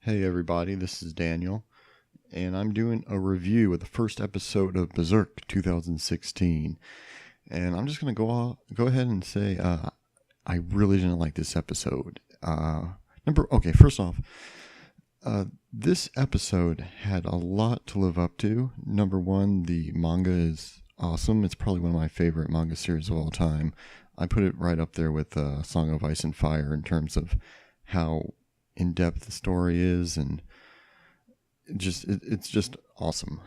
Hey everybody, this is Daniel, and I'm doing a review of the first episode of Berserk 2016. And I'm just gonna go ahead and say I really didn't like this episode. First off, this episode had a lot to live up to. Number one, the manga is awesome. It's probably one of my favorite manga series of all time. I put it right up there with Song of Ice and Fire in terms of how in-depth the story is, and it's just awesome.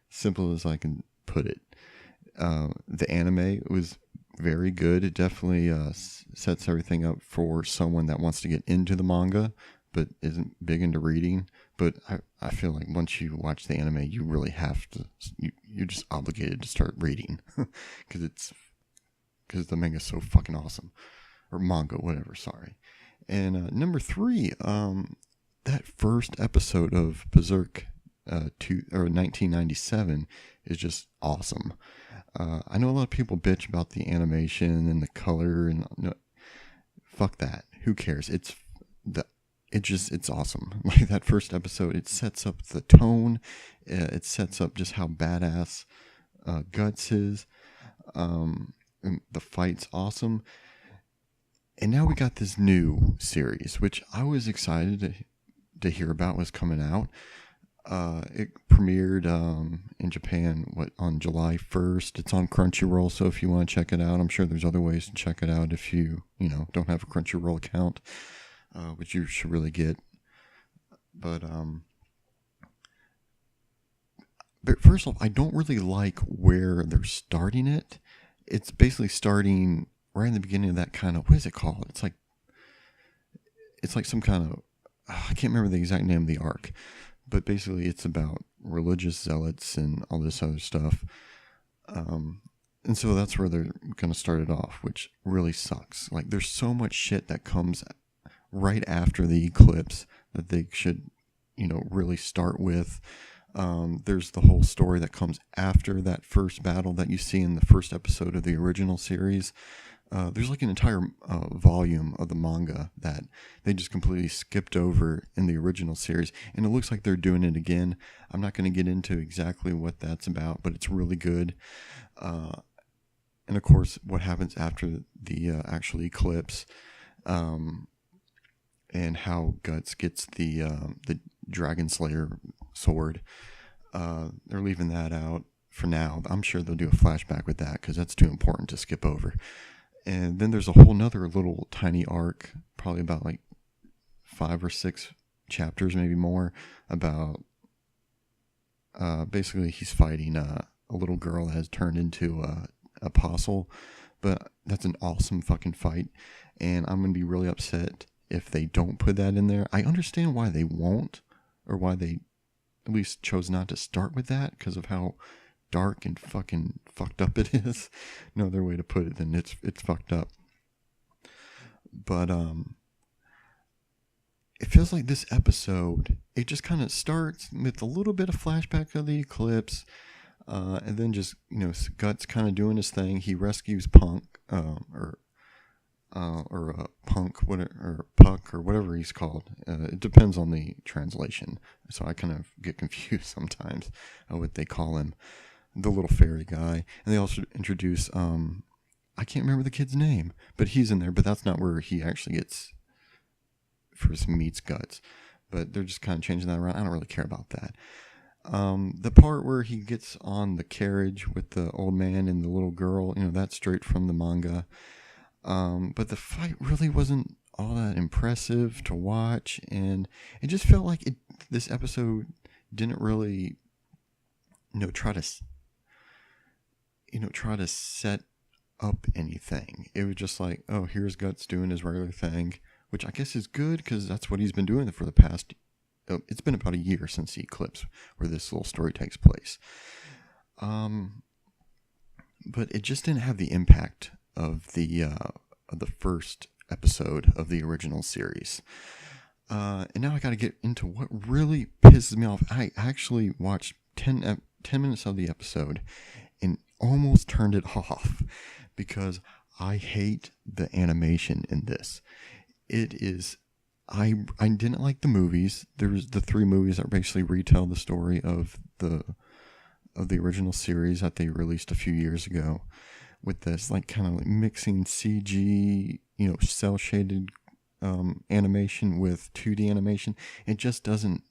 Simple as I can put it. The anime was very good. It definitely sets everything up for someone that wants to get into the manga but isn't big into reading. But I feel like once you watch the anime, you really have to, you're just obligated to start reading because the manga is so fucking awesome. Or manga, whatever, sorry. And number three, that first episode of Berserk 1997 is just awesome. I know a lot of people bitch about the animation and the color, and no, fuck that. Who cares? It's awesome. Like that first episode, it sets up the tone. It sets up just how badass Guts is. And the fight's awesome. And now we got this new series, which I was excited to hear about was coming out. It premiered in Japan on July 1st. It's on Crunchyroll, so if you want to check it out, I'm sure there's other ways to check it out if you don't have a Crunchyroll account, which you should really get. But first off, I don't really like where they're starting it. It's basically starting right in the beginning of that kind of, what is it called? It's like some kind of, I can't remember the exact name of the arc, but basically it's about religious zealots and all this other stuff. And so that's where they're going to start it off, which really sucks. Like there's so much shit that comes right after the eclipse that they should, really start with. There's the whole story that comes after that first battle that you see in the first episode of the original series. There's like an entire volume of the manga that they just completely skipped over in the original series, and it looks like they're doing it again. I'm not going to get into exactly what that's about, but it's really good. And of course, what happens after the actual eclipse, and how Guts gets the Dragon Slayer sword. They're leaving that out for now. I'm sure they'll do a flashback with that because that's too important to skip over. And then there's a whole nother little tiny arc, probably about like 5 or 6 chapters, maybe more, about basically he's fighting a little girl that has turned into a apostle. But that's an awesome fucking fight, and I'm going to be really upset if they don't put that in there. I understand why they won't, or why they at least chose not to start with that, because of how dark and fucking fucked up it is. No other way to put it than it's fucked up. But it feels like this episode, it just kind of starts with a little bit of flashback of the eclipse, and then just Guts kind of doing his thing. He rescues Punk, or Punk, or Puck, or whatever he's called. It depends on the translation, so I kind of get confused sometimes what they call him. The little fairy guy. And they also introduce, I can't remember the kid's name, but he's in there, but that's not where he actually first meets Guts. But they're just kind of changing that around. I don't really care about that. The part where he gets on the carriage with the old man and the little girl, that's straight from the manga. But the fight really wasn't all that impressive to watch, and it just felt like this episode didn't really, try to set up anything. It was just like, oh, here's Guts doing his regular thing, which I guess is good because that's what he's been doing for the past. It's been about a year since the eclipse where this little story takes place. But it just didn't have the impact of the first episode of the original series. And now I got to get into what really pisses me off. I actually watched 10 minutes of the episode and almost turned it off because I hate the animation in this. It is I didn't like the movies. There's the 3 movies that basically retell the story of the original series that they released a few years ago, with this like kind of like mixing CG, cell shaded animation with 2D animation. It just doesn't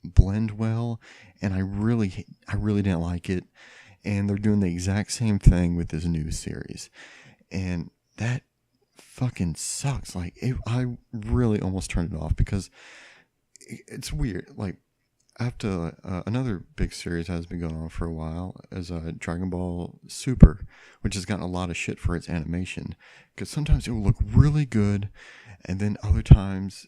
blend well, and I really didn't like it. And they're doing the exact same thing with this new series, and that fucking sucks. Like I really almost turned it off because it's weird. Like after another big series has been going on for a while is Dragon Ball Super, which has gotten a lot of shit for its animation, because sometimes it will look really good, and then other times,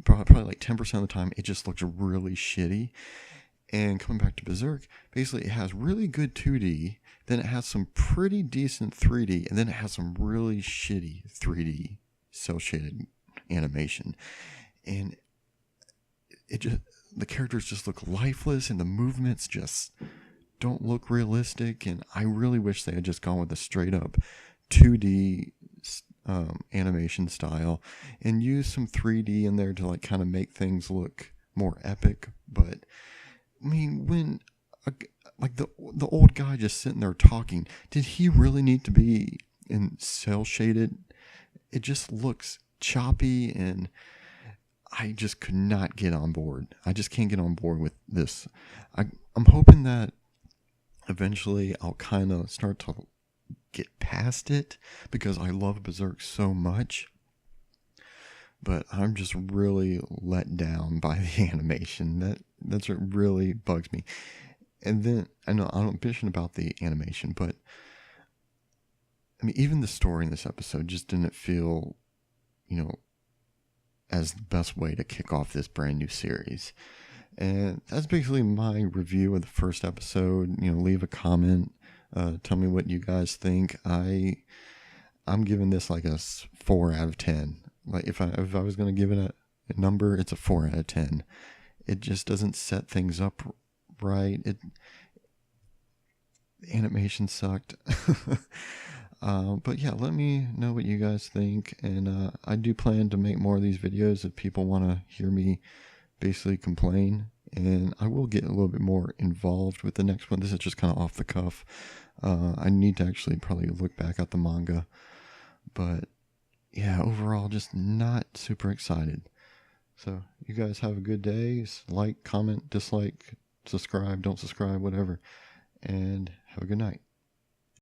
probably like 10% of the time, it just looks really shitty. And coming back to Berserk, basically it has really good 2D, then it has some pretty decent 3D, and then it has some really shitty 3D cel shaded animation. And it just, the characters just look lifeless, and the movements just don't look realistic. And I really wish they had just gone with a straight up 2D animation style and used some 3D in there to like kind of make things look more epic. But I mean, when like the old guy just sitting there talking, did he really need to be in cel shaded? It just looks choppy, and I just could not get on board. I just can't get on board with this. I'm hoping that eventually I'll kind of start to get past it, because I love Berserk so much. But I'm just really let down by the animation. That's what really bugs me. And then I know I don't bitching about the animation, but I mean, even the story in this episode just didn't feel, as the best way to kick off this brand new series. And that's basically my review of the first episode. Leave a comment. Tell me what you guys think. I'm giving this like a 4 out of 10. Like if I was going to give it a number, it's a 4 out of 10. It just doesn't set things up right. The animation sucked. But yeah, let me know what you guys think. And I do plan to make more of these videos if people want to hear me basically complain. And I will get a little bit more involved with the next one. This is just kind of off the cuff. I need to actually probably look back at the manga. But yeah, overall, just not super excited. So you guys have a good day. Like, comment, dislike, subscribe, don't subscribe, whatever. And have a good night.